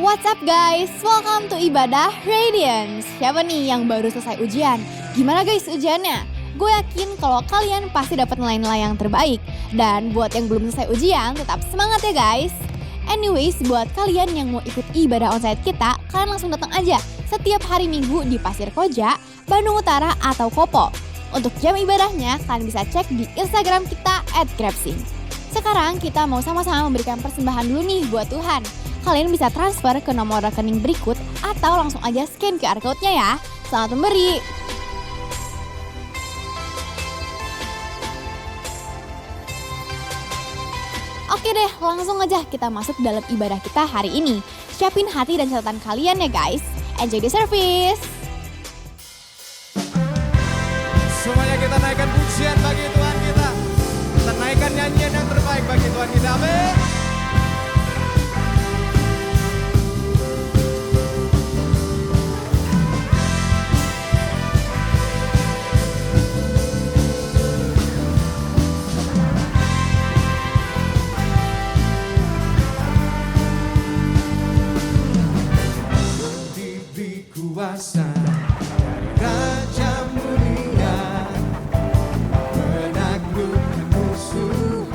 What's up guys? Welcome to Ibadah Radiance. Siapa nih yang baru selesai ujian? Gimana guys ujiannya? Gue yakin kalau kalian pasti dapat nilai-nilai yang terbaik. Dan buat yang belum selesai ujian, tetap semangat ya guys. Anyways, buat kalian yang mau ikut ibadah onsite kita, kalian langsung datang aja setiap hari Minggu di Pasir Koja, Bandung Utara atau Kopo. Untuk jam ibadahnya, kalian bisa cek di Instagram kita @grabsing. Sekarang kita mau sama-sama memberikan persembahan dulu nih buat Tuhan. Kalian bisa transfer ke nomor rekening berikut atau langsung aja scan QR code-nya ya. Selamat memberi. Oke deh, langsung aja kita masuk dalam ibadah kita hari ini. Siapin hati dan catatan kalian ya guys. Enjoy the service. Semuanya kita naikkan pujian bagi Tuhan kita. Kita naikkan nyanyian yang terbaik bagi Tuhan kita. Amin. Kuasa Raja mulia menaklukkan musuh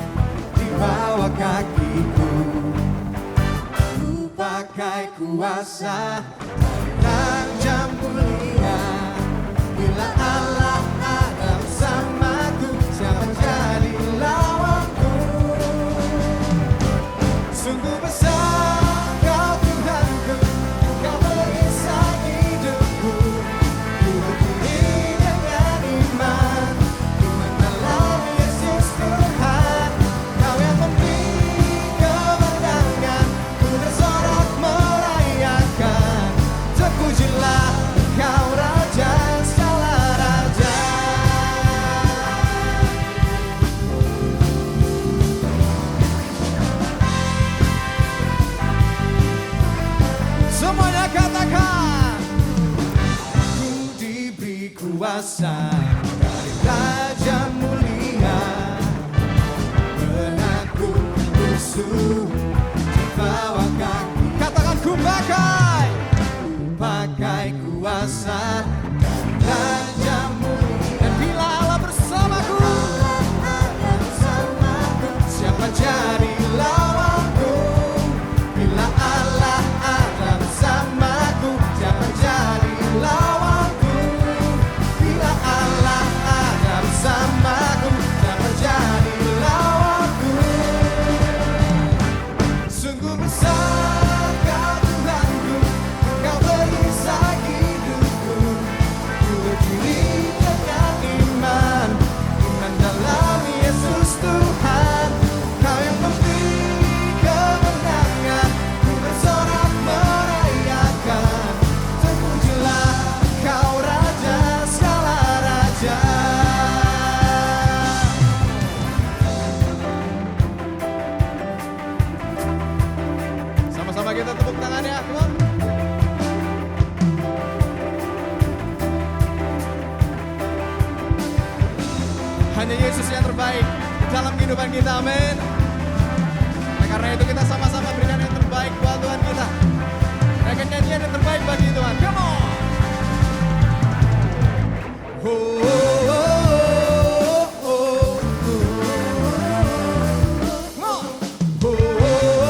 di bawah kakiku. Ku pakai kuasa Raja mulia. Bila Allah ada bersamaku, siapa jadi lawanku? Sungguh besar Kau Tuhanku, Kau merisai hidupku. Ku berdiri dengan iman dalam Yesus Tuhan. Kau yang memberi kemenangan, ku bersorak merayakan. Terpujilah Kau Raja segala raja. Semuanya katakan, ku diberi kuasa dari Raja mulia, menaklukkan musuh di bawah kaki. Katakan ku pakai kuasa dari Raja mulia. Dan bila Allah bersamaku, siapa jadi lawanku? Bila Allah ada bersamaku, siapa jadi lawanku? Bila Allah ada bersamaku, siapa jadi lawanku? Sungguh besar Kau Tuhanku, Kau perisai hidupku. Ku berdiri dengan iman dalam Yesus Tuhan. Kau yang memberi kemenangan, ku bersorak merayakan. Terpujilah Kau Raja segala raja. Sama-sama kita tepuk tangannya, come on. Hanya Yesus yang terbaik dalam kehidupan kita, amin. Nah, karena itu kita sama-sama berikan yang terbaik buat Tuhan kita. Berikan nyanyian yang terbaik bagi Tuhan, come on. Oh, oh, oh, oh, oh. Come on. Oh, oh,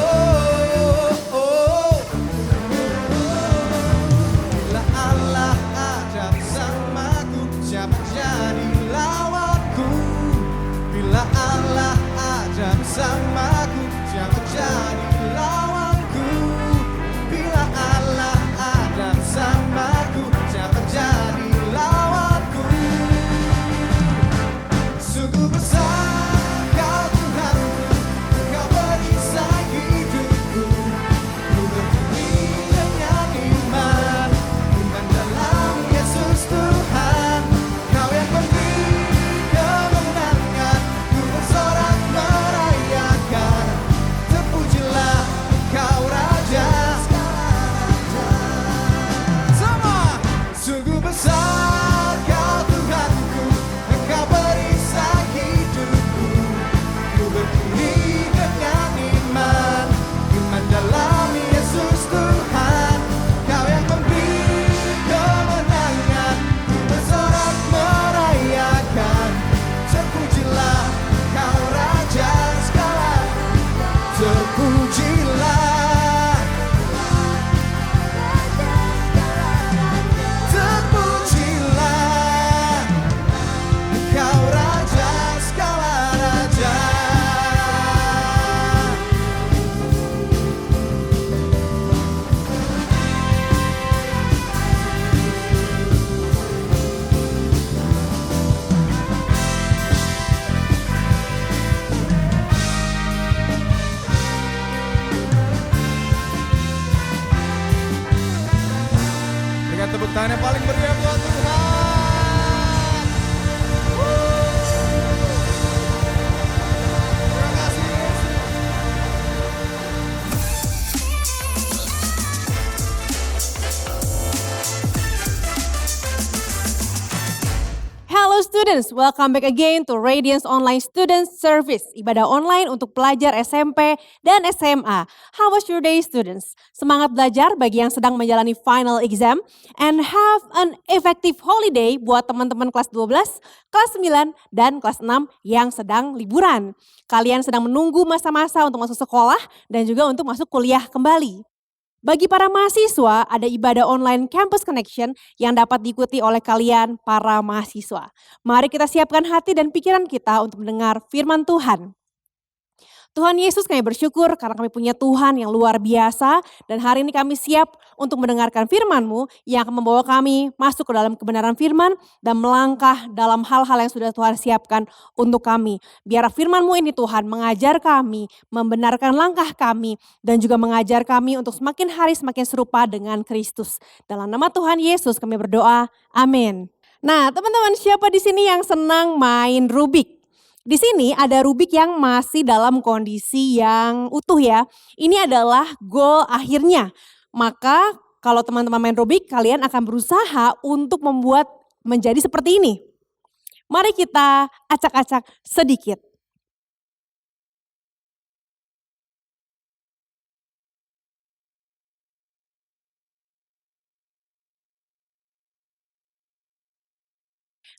oh, oh. Bila Allah ada bersamaku, siapa jadi lawanku? Bila Allah ada bersamaku, siapa jadi lawanku? tepuk tangan yang paling meriah buat Tuhan. Terima kasih Yesus. Hello students, welcome back again to Radiance Online Student Service, ibadah online untuk pelajar SMP dan SMA. How was your day students? Semangat belajar bagi yang sedang menjalani final exam and have an effective holiday buat teman-teman kelas 12, kelas 9, dan kelas 6 yang sedang liburan. Kalian sedang menunggu masa-masa untuk masuk sekolah dan juga untuk masuk kuliah kembali. Bagi para mahasiswa, ada ibadah online Campus Connection yang dapat diikuti oleh kalian para mahasiswa. Mari kita siapkan hati dan pikiran kita untuk mendengar firman Tuhan. Tuhan Yesus, kami bersyukur karena kami punya Tuhan yang luar biasa dan hari ini kami siap untuk mendengarkan firman-Mu yang akan membawa kami masuk ke dalam kebenaran firman dan melangkah dalam hal-hal yang sudah Tuhan siapkan untuk kami. Biar firman-Mu ini Tuhan mengajar kami, membenarkan langkah kami dan juga mengajar kami untuk semakin hari semakin serupa dengan Kristus. Dalam nama Tuhan Yesus kami berdoa, amin. Nah teman-teman, siapa di sini yang senang main Rubik? Di sini ada Rubik yang masih dalam kondisi yang utuh ya. Ini adalah goal akhirnya. Maka kalau teman-teman main Rubik, kalian akan berusaha untuk membuat menjadi seperti ini. Mari kita acak-acak sedikit.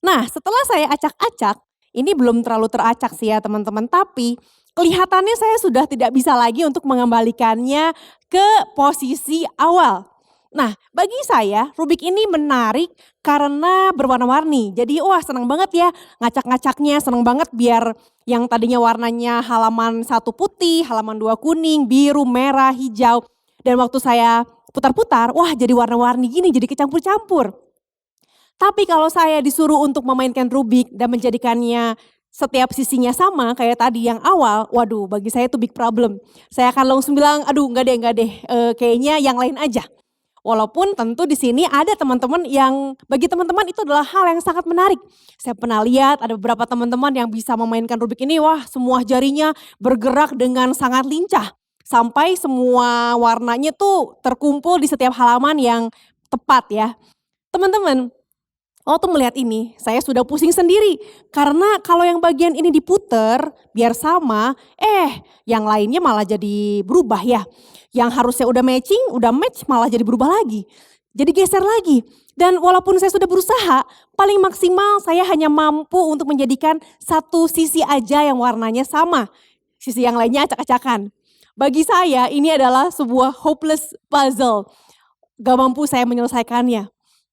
Nah, setelah saya acak-acak, ini belum terlalu teracak sih ya teman-teman, tapi kelihatannya saya sudah tidak bisa lagi untuk mengembalikannya ke posisi awal. Nah, bagi saya Rubik ini menarik karena berwarna-warni. Jadi wah senang banget ya ngacak-ngacaknya, senang banget biar yang tadinya warnanya halaman 1 putih, halaman 2 kuning, biru, merah, hijau. Dan waktu saya putar-putar, wah jadi warna-warni gini, jadi kecampur-campur. Tapi kalau saya disuruh untuk memainkan Rubik dan menjadikannya setiap sisinya sama kayak tadi yang awal, waduh bagi saya itu big problem. Saya akan langsung bilang, aduh enggak deh, kayaknya yang lain aja. Walaupun tentu di sini ada teman-teman yang bagi teman-teman itu adalah hal yang sangat menarik. Saya pernah lihat ada beberapa teman-teman yang bisa memainkan Rubik ini, wah semua jarinya bergerak dengan sangat lincah. Sampai semua warnanya tuh terkumpul di setiap halaman yang tepat ya. Teman-teman, waktu melihat ini, saya sudah pusing sendiri. Karena kalau yang bagian ini diputer, biar sama, yang lainnya malah jadi berubah ya. Yang harusnya udah match malah jadi berubah lagi. Jadi geser lagi. Dan walaupun saya sudah berusaha, paling maksimal saya hanya mampu untuk menjadikan satu sisi aja yang warnanya sama. Sisi yang lainnya acak-acakan. Bagi saya ini adalah sebuah hopeless puzzle. Gak mampu saya menyelesaikannya.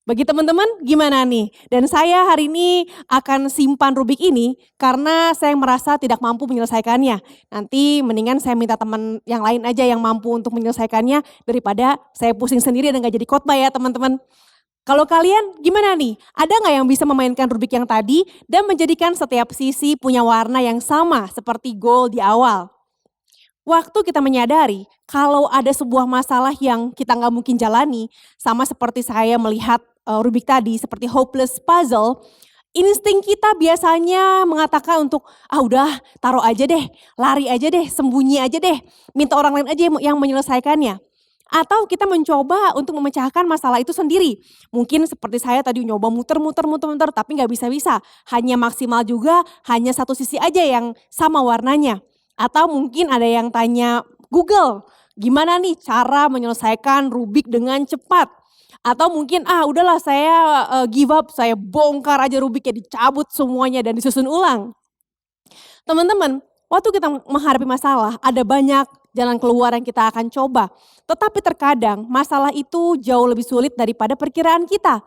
Bagi teman-teman gimana nih? Dan saya hari ini akan simpan Rubik ini karena saya merasa tidak mampu menyelesaikannya. Nanti mendingan saya minta teman yang lain aja yang mampu untuk menyelesaikannya daripada saya pusing sendiri dan gak jadi khotbah ya teman-teman. Kalau kalian gimana nih? Ada gak yang bisa memainkan Rubik yang tadi dan menjadikan setiap sisi punya warna yang sama seperti goal di awal? Waktu kita menyadari kalau ada sebuah masalah yang kita nggak mungkin jalani, sama seperti saya melihat Rubik tadi seperti hopeless puzzle, insting kita biasanya mengatakan untuk udah taruh aja deh, lari aja deh, sembunyi aja deh, minta orang lain aja yang menyelesaikannya. Atau kita mencoba untuk memecahkan masalah itu sendiri. Mungkin seperti saya tadi nyoba muter-muter tapi nggak bisa-bisa. Hanya maksimal juga hanya satu sisi aja yang sama warnanya. Atau mungkin ada yang tanya Google, gimana nih cara menyelesaikan Rubik dengan cepat? Atau mungkin udahlah saya give up, saya bongkar aja Rubiknya, dicabut semuanya dan disusun ulang. Teman-teman, waktu kita menghadapi masalah ada banyak jalan keluar yang kita akan coba. Tetapi terkadang masalah itu jauh lebih sulit daripada perkiraan kita.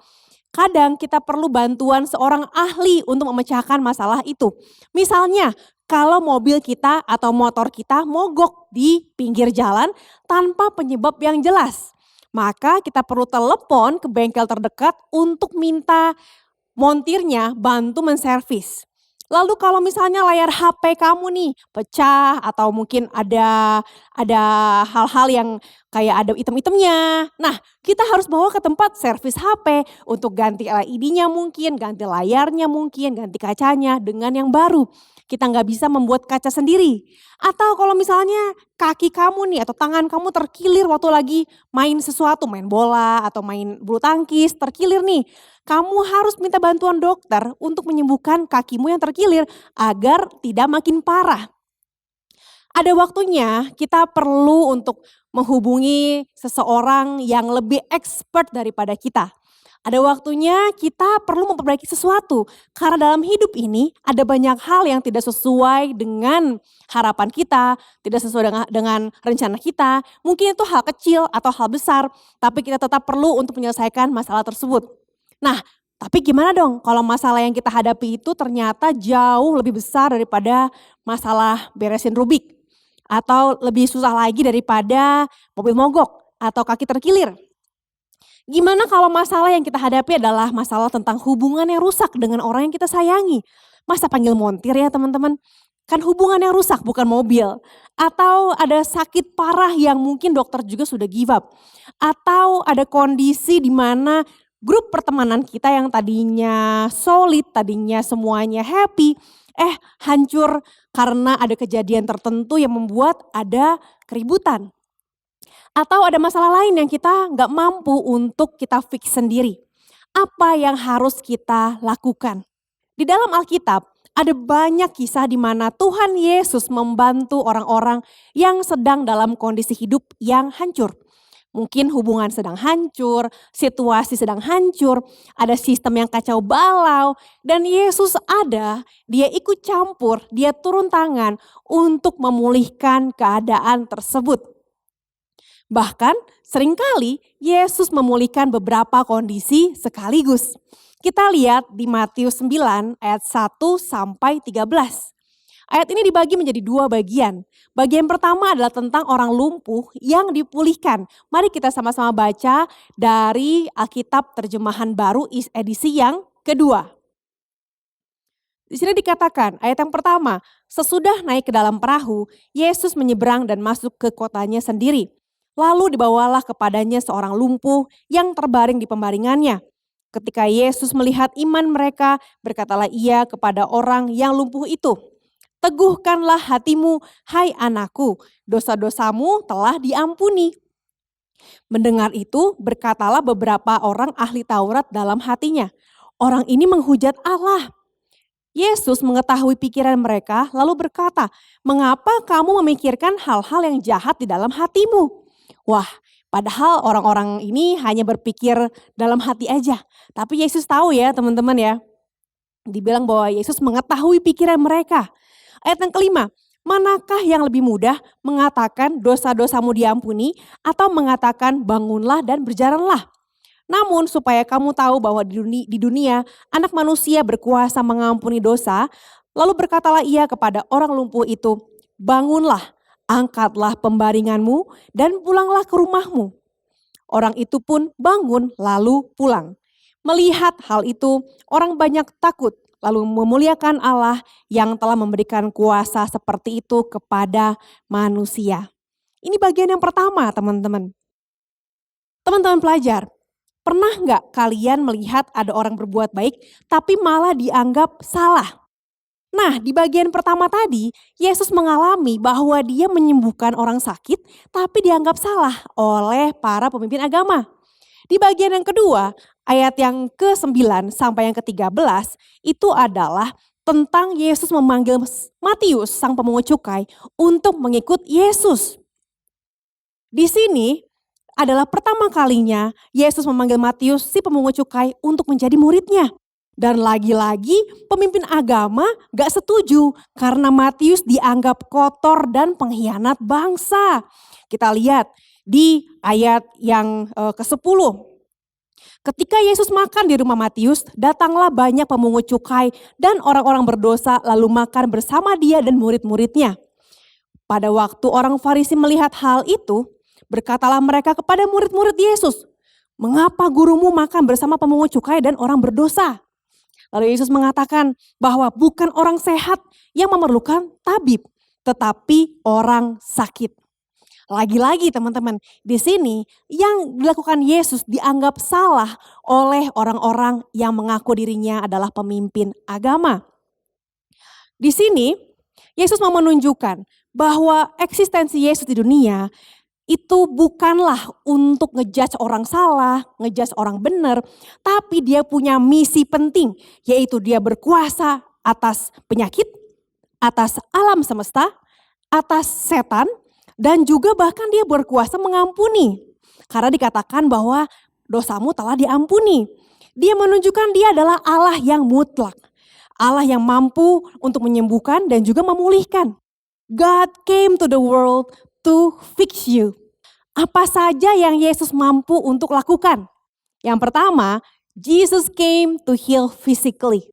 Kadang kita perlu bantuan seorang ahli untuk memecahkan masalah itu. Misalnya, kalau mobil kita atau motor kita mogok di pinggir jalan tanpa penyebab yang jelas, maka kita perlu telepon ke bengkel terdekat untuk minta montirnya bantu menservis. Lalu kalau misalnya layar HP kamu nih pecah atau mungkin ada hal-hal yang kayak ada item-itemnya. Nah, kita harus bawa ke tempat servis HP untuk ganti LED-nya mungkin, ganti layarnya mungkin, ganti kacanya dengan yang baru. Kita nggak bisa membuat kaca sendiri. Atau kalau misalnya kaki kamu nih atau tangan kamu terkilir waktu lagi main sesuatu, main bola atau main bulu tangkis, terkilir nih. Kamu harus minta bantuan dokter untuk menyembuhkan kakimu yang terkilir agar tidak makin parah. Ada waktunya kita perlu untuk menghubungi seseorang yang lebih expert daripada kita. Ada waktunya kita perlu memperbaiki sesuatu karena dalam hidup ini ada banyak hal yang tidak sesuai dengan harapan kita, tidak sesuai dengan rencana kita. Mungkin itu hal kecil atau hal besar, tapi kita tetap perlu untuk menyelesaikan masalah tersebut. Nah, tapi gimana dong kalau masalah yang kita hadapi itu ternyata jauh lebih besar daripada masalah beresin Rubik atau lebih susah lagi daripada mobil mogok atau kaki terkilir. Gimana kalau masalah yang kita hadapi adalah masalah tentang hubungan yang rusak dengan orang yang kita sayangi? Masa panggil montir ya teman-teman? Kan hubungan yang rusak bukan mobil. Atau ada sakit parah yang mungkin dokter juga sudah give up. Atau ada kondisi di mana grup pertemanan kita yang tadinya solid, tadinya semuanya happy, hancur karena ada kejadian tertentu yang membuat ada keributan. Atau ada masalah lain yang kita nggak mampu untuk kita fix sendiri. Apa yang harus kita lakukan? Di dalam Alkitab ada banyak kisah di mana Tuhan Yesus membantu orang-orang yang sedang dalam kondisi hidup yang hancur. Mungkin hubungan sedang hancur, situasi sedang hancur, ada sistem yang kacau balau, dan Yesus ada, dia ikut campur, dia turun tangan untuk memulihkan keadaan tersebut. Bahkan seringkali Yesus memulihkan beberapa kondisi sekaligus. Kita lihat di Matius 9 ayat 1 sampai 13. Ayat ini dibagi menjadi dua bagian. Bagian pertama adalah tentang orang lumpuh yang dipulihkan. Mari kita sama-sama baca dari Alkitab Terjemahan Baru edisi yang kedua. Di sini dikatakan ayat yang pertama, sesudah naik ke dalam perahu, Yesus menyeberang dan masuk ke kotanya sendiri. Lalu dibawalah kepadanya seorang lumpuh yang terbaring di pembaringannya. Ketika Yesus melihat iman mereka, berkatalah ia kepada orang yang lumpuh itu, teguhkanlah hatimu, hai anakku, dosa-dosamu telah diampuni. Mendengar itu, berkatalah beberapa orang ahli Taurat dalam hatinya, orang ini menghujat Allah. Yesus mengetahui pikiran mereka lalu berkata, mengapa kamu memikirkan hal-hal yang jahat di dalam hatimu? Wah, padahal orang-orang ini hanya berpikir dalam hati aja. Tapi Yesus tahu ya teman-teman ya. Dibilang bahwa Yesus mengetahui pikiran mereka. Ayat yang kelima, manakah yang lebih mudah mengatakan dosa-dosamu diampuni atau mengatakan bangunlah dan berjalanlah? Namun supaya kamu tahu bahwa di dunia anak manusia berkuasa mengampuni dosa, lalu berkatalah ia kepada orang lumpuh itu, bangunlah. Angkatlah pembaringanmu dan pulanglah ke rumahmu. Orang itu pun bangun lalu pulang. Melihat hal itu, orang banyak takut lalu memuliakan Allah yang telah memberikan kuasa seperti itu kepada manusia. Ini bagian yang pertama teman-teman. Teman-teman pelajar, pernah nggak kalian melihat ada orang berbuat baik tapi malah dianggap salah? Nah, di bagian pertama tadi, Yesus mengalami bahwa dia menyembuhkan orang sakit tapi dianggap salah oleh para pemimpin agama. Di bagian yang kedua, ayat yang ke-9 sampai yang ke-13, itu adalah tentang Yesus memanggil Matius, sang pemungut cukai, untuk mengikut Yesus. Di sini adalah pertama kalinya Yesus memanggil Matius, si pemungut cukai, untuk menjadi muridnya. Dan lagi-lagi pemimpin agama gak setuju karena Matius dianggap kotor dan pengkhianat bangsa. Kita lihat di ayat yang ke-10. Ketika Yesus makan di rumah Matius, datanglah banyak pemungut cukai dan orang-orang berdosa lalu makan bersama dia dan murid-muridnya. Pada waktu orang Farisi melihat hal itu, berkatalah mereka kepada murid-murid Yesus, mengapa gurumu makan bersama pemungut cukai dan orang berdosa? Lalu Yesus mengatakan bahwa bukan orang sehat yang memerlukan tabib, tetapi orang sakit. Lagi-lagi teman-teman, di sini yang dilakukan Yesus dianggap salah oleh orang-orang yang mengaku dirinya adalah pemimpin agama. Di sini Yesus mau menunjukkan bahwa eksistensi Yesus di dunia itu bukanlah untuk ngejudge orang salah, ngejudge orang benar, tapi dia punya misi penting, yaitu dia berkuasa atas penyakit, atas alam semesta, atas setan, dan juga bahkan dia berkuasa mengampuni. Karena dikatakan bahwa dosamu telah diampuni. Dia menunjukkan dia adalah Allah yang mutlak. Allah yang mampu untuk menyembuhkan dan juga memulihkan. God came to the world to fix you. Apa saja yang Yesus mampu untuk lakukan? Yang pertama, Jesus came to heal physically.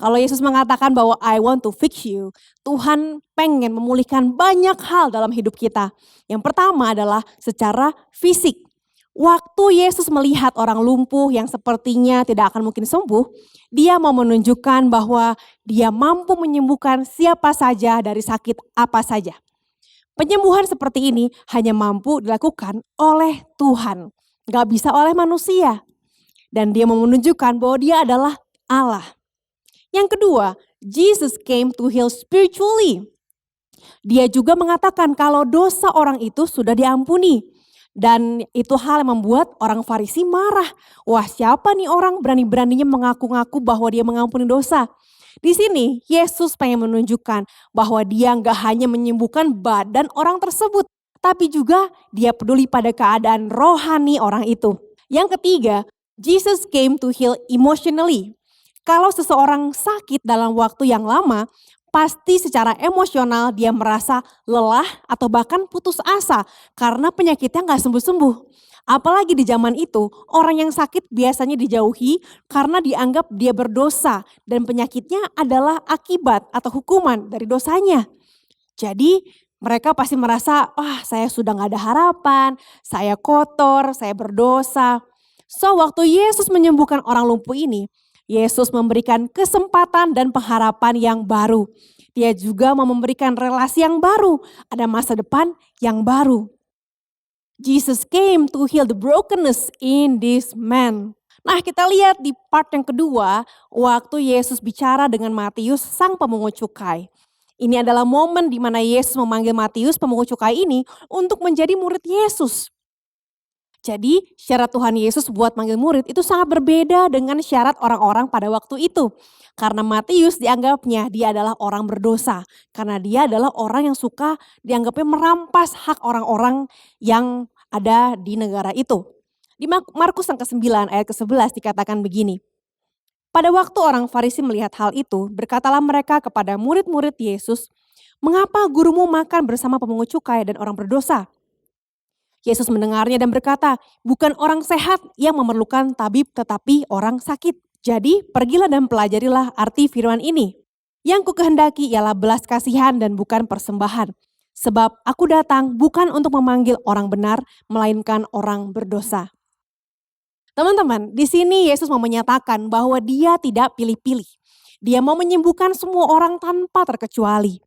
Kalau Yesus mengatakan bahwa I want to fix you, Tuhan pengen memulihkan banyak hal dalam hidup kita. Yang pertama adalah secara fisik. Waktu Yesus melihat orang lumpuh yang sepertinya tidak akan mungkin sembuh, dia mau menunjukkan bahwa dia mampu menyembuhkan siapa saja dari sakit apa saja. Penyembuhan seperti ini hanya mampu dilakukan oleh Tuhan, gak bisa oleh manusia. Dan dia mau menunjukkan bahwa dia adalah Allah. Yang kedua, Jesus came to heal spiritually. Dia juga mengatakan kalau dosa orang itu sudah diampuni. Dan itu hal yang membuat orang Farisi marah. Wah, siapa nih orang berani-beraninya mengaku-ngaku bahwa dia mengampuni dosa. Di sini Yesus pengen menunjukkan bahwa dia nggak hanya menyembuhkan badan orang tersebut, tapi juga dia peduli pada keadaan rohani orang itu. Yang ketiga, Jesus came to heal emotionally. Kalau seseorang sakit dalam waktu yang lama, pasti secara emosional dia merasa lelah atau bahkan putus asa karena penyakitnya nggak sembuh-sembuh. Apalagi di zaman itu, orang yang sakit biasanya dijauhi karena dianggap dia berdosa dan penyakitnya adalah akibat atau hukuman dari dosanya. Jadi mereka pasti merasa, saya sudah gak ada harapan, saya kotor, saya berdosa. So waktu Yesus menyembuhkan orang lumpuh ini, Yesus memberikan kesempatan dan pengharapan yang baru. Dia juga mau memberikan relasi yang baru, ada masa depan yang baru. Jesus came to heal the brokenness in this man. Nah, kita lihat di part yang kedua, waktu Yesus bicara dengan Matius, sang pemungut cukai. Ini adalah momen di mana Yesus memanggil Matius, pemungut cukai ini, untuk menjadi murid Yesus. Jadi syarat Tuhan Yesus buat manggil murid itu sangat berbeda dengan syarat orang-orang pada waktu itu. Karena Matius dianggapnya dia adalah orang berdosa. Karena dia adalah orang yang suka dianggapnya merampas hak orang-orang yang ada di negara itu. Di Markus yang ke-9 ayat ke-11 dikatakan begini. Pada waktu orang Farisi melihat hal itu, berkatalah mereka kepada murid-murid Yesus, "Mengapa gurumu makan bersama pemungut cukai dan orang berdosa?" Yesus mendengarnya dan berkata, bukan orang sehat yang memerlukan tabib tetapi orang sakit. Jadi pergilah dan pelajarilah arti firman ini. Yang kukehendaki ialah belas kasihan dan bukan persembahan. Sebab aku datang bukan untuk memanggil orang benar, melainkan orang berdosa. Teman-teman, di sini Yesus mau menyatakan bahwa dia tidak pilih-pilih. Dia mau menyembuhkan semua orang tanpa terkecuali.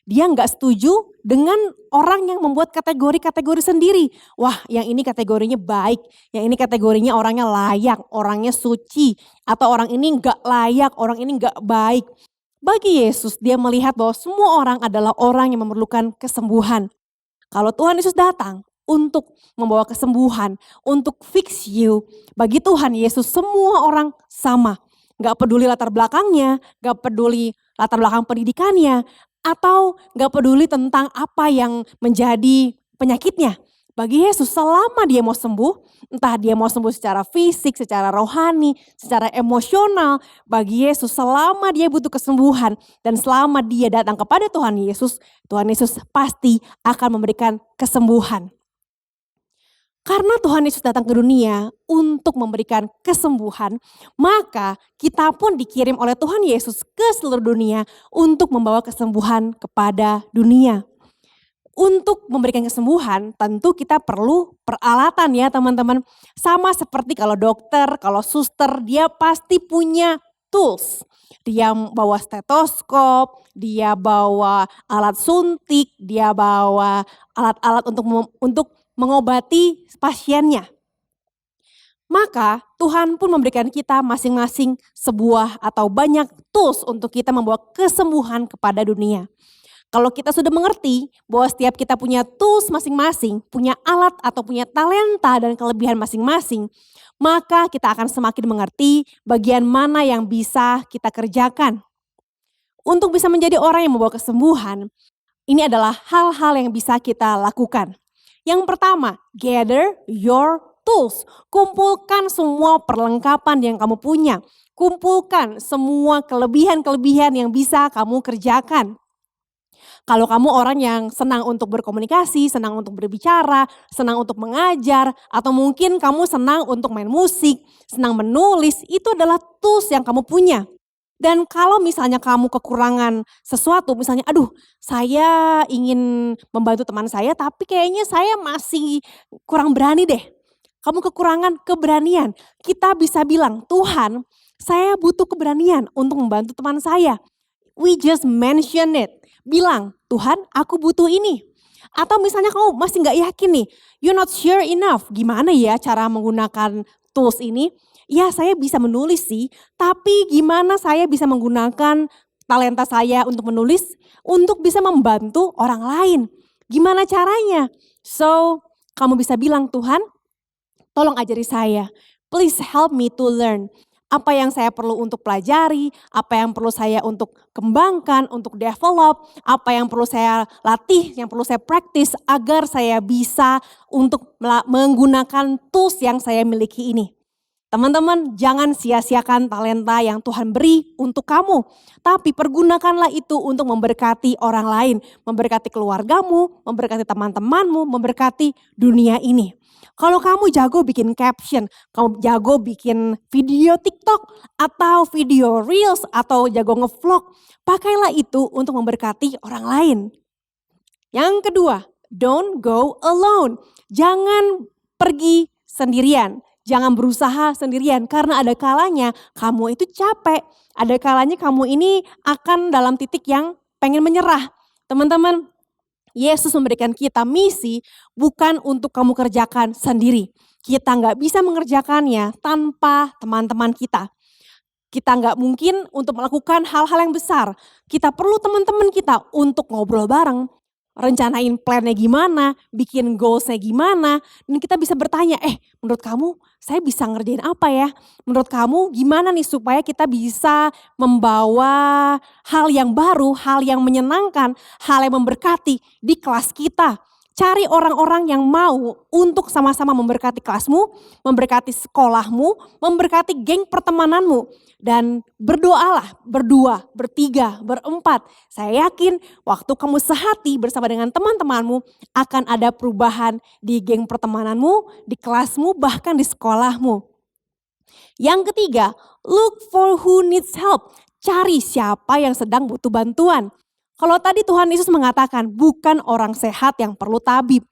Dia nggak setuju dengan orang yang membuat kategori-kategori sendiri. Wah, yang ini kategorinya baik, yang ini kategorinya orangnya layak, orangnya suci. Atau orang ini nggak layak, orang ini nggak baik. Bagi Yesus, dia melihat bahwa semua orang adalah orang yang memerlukan kesembuhan. Kalau Tuhan Yesus datang untuk membawa kesembuhan, untuk fix you, bagi Tuhan Yesus semua orang sama. Gak peduli latar belakangnya, gak peduli latar belakang pendidikannya, atau gak peduli tentang apa yang menjadi penyakitnya. Bagi Yesus selama dia mau sembuh, entah dia mau sembuh secara fisik, secara rohani, secara emosional. Bagi Yesus selama dia butuh kesembuhan dan selama dia datang kepada Tuhan Yesus pasti akan memberikan kesembuhan. Karena Tuhan Yesus datang ke dunia untuk memberikan kesembuhan, maka kita pun dikirim oleh Tuhan Yesus ke seluruh dunia untuk membawa kesembuhan kepada dunia. Untuk memberikan kesembuhan tentu kita perlu peralatan ya teman-teman. Sama seperti kalau dokter, kalau suster dia pasti punya tools. Dia bawa stetoskop, dia bawa alat suntik, dia bawa alat-alat untuk mengobati pasiennya. Maka Tuhan pun memberikan kita masing-masing sebuah atau banyak tools untuk kita membawa kesembuhan kepada dunia. Kalau kita sudah mengerti bahwa setiap kita punya tools masing-masing, punya alat atau punya talenta dan kelebihan masing-masing, maka kita akan semakin mengerti bagian mana yang bisa kita kerjakan. Untuk bisa menjadi orang yang membawa kesembuhan, ini adalah hal-hal yang bisa kita lakukan. Yang pertama, gather your tools. Kumpulkan semua perlengkapan yang kamu punya. Kumpulkan semua kelebihan-kelebihan yang bisa kamu kerjakan. Kalau kamu orang yang senang untuk berkomunikasi, senang untuk berbicara, senang untuk mengajar, atau mungkin kamu senang untuk main musik, senang menulis, itu adalah tools yang kamu punya. Dan kalau misalnya kamu kekurangan sesuatu, misalnya aduh saya ingin membantu teman saya tapi kayaknya saya masih kurang berani deh. Kamu kekurangan keberanian. Kita bisa bilang, Tuhan saya butuh keberanian untuk membantu teman saya. We just mention it. Bilang, Tuhan aku butuh ini. Atau misalnya kamu masih gak yakin nih, you're not sure enough. Gimana ya cara menggunakan tools ini? Ya saya bisa menulis sih, tapi gimana saya bisa menggunakan talenta saya untuk menulis untuk bisa membantu orang lain? Gimana caranya? So kamu bisa bilang, Tuhan tolong ajari saya, please help me to learn. Apa yang saya perlu untuk pelajari, apa yang perlu saya untuk kembangkan, untuk develop, apa yang perlu saya latih, yang perlu saya practice agar saya bisa untuk menggunakan tools yang saya miliki ini. Teman-teman, jangan sia-siakan talenta yang Tuhan beri untuk kamu. Tapi pergunakanlah itu untuk memberkati orang lain. Memberkati keluargamu, memberkati teman-temanmu, memberkati dunia ini. Kalau kamu jago bikin caption, kamu jago bikin video TikTok, atau video Reels, atau jago ngevlog, pakailah itu untuk memberkati orang lain. Yang kedua, don't go alone. Jangan pergi sendirian. Jangan berusaha sendirian karena ada kalanya kamu itu capek. Ada kalanya kamu ini akan dalam titik yang pengen menyerah. Teman-teman, Yesus memberikan kita misi bukan untuk kamu kerjakan sendiri. Kita nggak bisa mengerjakannya tanpa teman-teman kita. Kita nggak mungkin untuk melakukan hal-hal yang besar. Kita perlu teman-teman kita untuk ngobrol bareng. Rencanain plannya gimana, bikin goalsnya gimana, dan kita bisa bertanya, menurut kamu saya bisa ngerjain apa ya? Menurut kamu gimana nih supaya kita bisa membawa hal yang baru, hal yang menyenangkan, hal yang memberkati di kelas kita. Cari orang-orang yang mau untuk sama-sama memberkati kelasmu, memberkati sekolahmu, memberkati geng pertemananmu. Dan berdoalah berdua, bertiga, berempat. Saya yakin waktu kamu sehati bersama dengan teman-temanmu akan ada perubahan di geng pertemananmu, di kelasmu, bahkan di sekolahmu. Yang ketiga, look for who needs help. Cari siapa yang sedang butuh bantuan. Kalau tadi Tuhan Yesus mengatakan bukan orang sehat yang perlu tabib.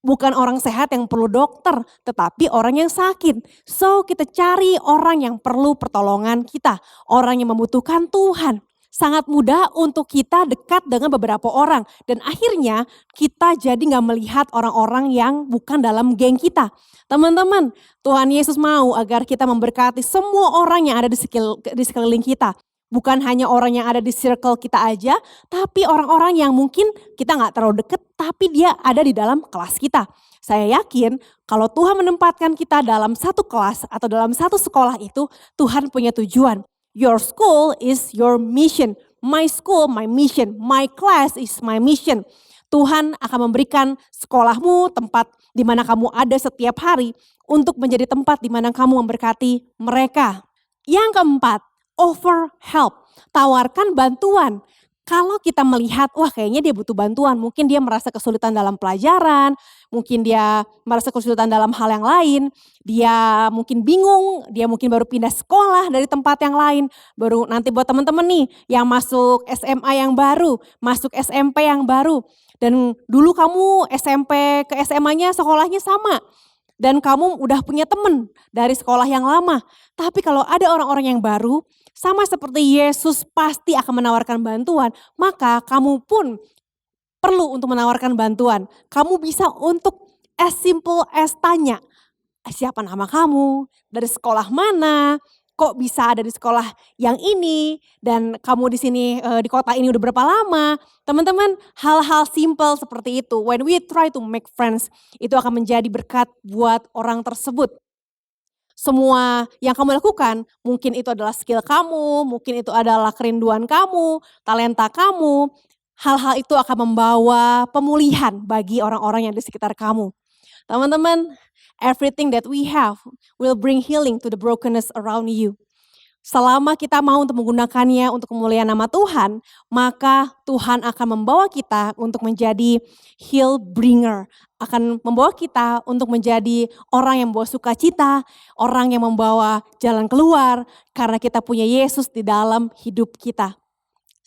Bukan orang sehat yang perlu dokter, tetapi orang yang sakit. So kita cari orang yang perlu pertolongan kita. Orang yang membutuhkan Tuhan. Sangat mudah untuk kita dekat dengan beberapa orang. Dan akhirnya kita jadi gak melihat orang-orang yang bukan dalam geng kita. Teman-teman, Tuhan Yesus mau agar kita memberkati semua orang yang ada di sekeliling kita. Bukan hanya orang yang ada di circle kita aja, tapi orang-orang yang mungkin kita gak terlalu deket, tapi dia ada di dalam kelas kita. Saya yakin kalau Tuhan menempatkan kita dalam satu kelas atau dalam satu sekolah itu, Tuhan punya tujuan. Your school is your mission. My school, my mission. My class is my mission. Tuhan akan memberikan sekolahmu tempat di mana kamu ada setiap hari untuk menjadi tempat di mana kamu memberkati mereka. Yang keempat, offer help, tawarkan bantuan. Kalau kita melihat, wah kayaknya dia butuh bantuan, mungkin dia merasa kesulitan dalam pelajaran, mungkin dia merasa kesulitan dalam hal yang lain, dia mungkin bingung, dia mungkin baru pindah sekolah dari tempat yang lain, baru nanti buat teman-teman nih yang masuk SMA yang baru, masuk SMP yang baru, dan dulu kamu SMP ke SMA-nya sekolahnya sama. dan kamu udah punya temen dari sekolah yang lama. Tapi kalau ada orang-orang yang baru, sama seperti Yesus pasti akan menawarkan bantuan, maka kamu pun perlu untuk menawarkan bantuan. Kamu bisa untuk as simple as tanya, siapa nama kamu, dari sekolah mana, kok bisa ada di sekolah yang ini, dan kamu di sini di kota ini udah berapa lama. Teman-teman, hal-hal simple seperti itu, when we try to make friends, itu akan menjadi berkat buat orang tersebut. Semua yang kamu lakukan, mungkin itu adalah skill kamu, mungkin itu adalah kerinduan kamu, talenta kamu. Hal-hal itu akan membawa pemulihan bagi orang-orang yang di sekitar kamu. Teman-teman, everything that we have will bring healing to the brokenness around you. Selama kita mau untuk menggunakannya untuk kemuliaan nama Tuhan, maka Tuhan akan membawa kita untuk menjadi heal bringer. Akan membawa kita untuk menjadi orang yang membawa sukacita, orang yang membawa jalan keluar, karena kita punya Yesus di dalam hidup kita.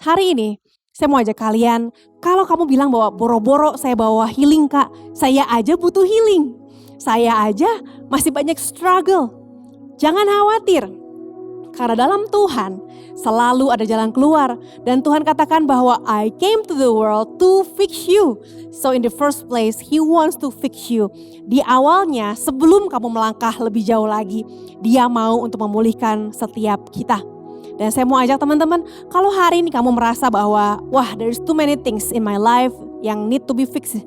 Hari ini, saya mau ajak kalian, kalau kamu bilang bahwa boro-boro saya bawa healing kak, saya aja butuh healing. Saya aja masih banyak struggle. Jangan khawatir, karena dalam Tuhan selalu ada jalan keluar. Dan Tuhan katakan bahwa I came to the world to fix you. So in the first place, He wants to fix you. Di awalnya, sebelum kamu melangkah lebih jauh lagi, Dia mau untuk memulihkan setiap kita. Dan saya mau ajak teman-teman, kalau hari ini kamu merasa bahwa wah there's too many things in my life yang need to be fixed.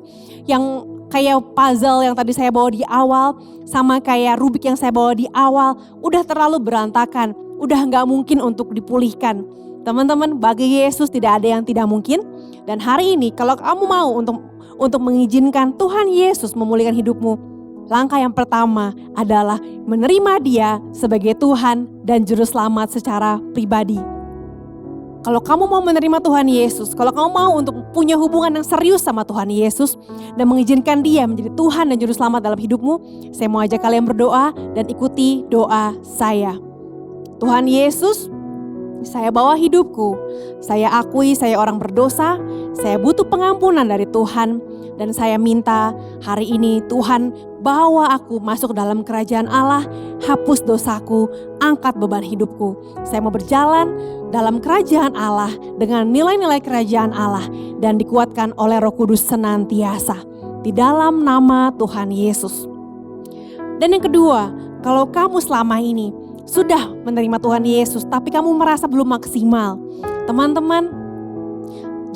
Yang kayak puzzle yang tadi saya bawa di awal, sama kayak Rubik yang saya bawa di awal, udah terlalu berantakan, udah gak mungkin untuk dipulihkan. Teman-teman, bagi Yesus tidak ada yang tidak mungkin. Dan hari ini kalau kamu mau untuk mengizinkan Tuhan Yesus memulihkan hidupmu, langkah yang pertama adalah menerima Dia sebagai Tuhan dan Juru Selamat secara pribadi. Kalau kamu mau menerima Tuhan Yesus, kalau kamu mau untuk punya hubungan yang serius sama Tuhan Yesus dan mengizinkan Dia menjadi Tuhan dan Juru Selamat dalam hidupmu, saya mau ajak kalian berdoa dan ikuti doa saya. Tuhan Yesus, saya bawa hidupku, saya akui saya orang berdosa, saya butuh pengampunan dari Tuhan, dan saya minta hari ini Tuhan bawa aku masuk dalam kerajaan Allah, hapus dosaku, angkat beban hidupku. Saya mau berjalan dalam kerajaan Allah dengan nilai-nilai kerajaan Allah dan dikuatkan oleh Roh Kudus senantiasa di dalam nama Tuhan Yesus. Dan yang kedua, kalau kamu selama ini sudah menerima Tuhan Yesus tapi kamu merasa belum maksimal, teman-teman,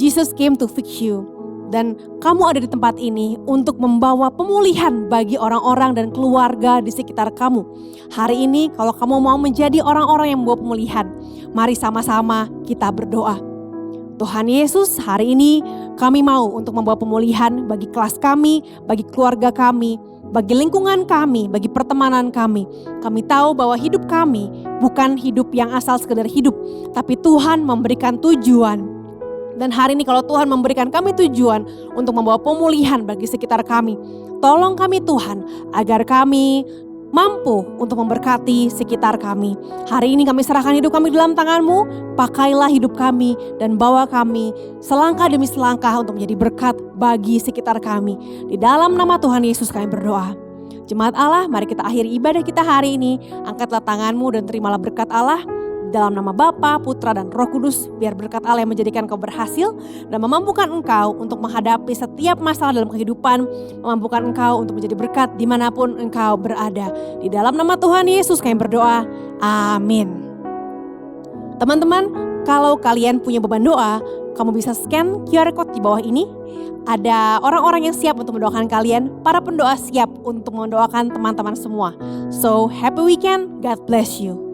Jesus came to fix you. Dan kamu ada di tempat ini untuk membawa pemulihan bagi orang-orang dan keluarga di sekitar kamu. Hari ini kalau kamu mau menjadi orang-orang yang membawa pemulihan, mari sama-sama kita berdoa. Tuhan Yesus, hari ini kami mau untuk membawa pemulihan bagi kelas kami, bagi keluarga kami, bagi lingkungan kami, bagi pertemanan kami. Kami tahu bahwa hidup kami bukan hidup yang asal sekedar hidup, tapi Tuhan memberikan tujuan. Dan hari ini kalau Tuhan memberikan kami tujuan untuk membawa pemulihan bagi sekitar kami, tolong kami Tuhan agar kami mampu untuk memberkati sekitar kami. Hari ini kami serahkan hidup kami dalam tangan-Mu, pakailah hidup kami dan bawa kami selangkah demi selangkah untuk menjadi berkat bagi sekitar kami. Di dalam nama Tuhan Yesus kami berdoa. Jemaat Allah, mari kita akhiri ibadah kita hari ini. Angkatlah tangan-Mu dan terimalah berkat Allah. Dalam nama Bapa, Putra, dan Roh Kudus, biar berkat Allah yang menjadikan engkau berhasil dan memampukan engkau untuk menghadapi setiap masalah dalam kehidupan, memampukan engkau untuk menjadi berkat dimanapun engkau berada. Di dalam nama Tuhan Yesus kami berdoa, amin. Teman-teman, kalau kalian punya beban doa, kamu bisa scan QR code di bawah ini. Ada orang-orang yang siap untuk mendoakan kalian, para pendoa siap untuk mendoakan teman-teman semua. So, happy weekend, God bless you.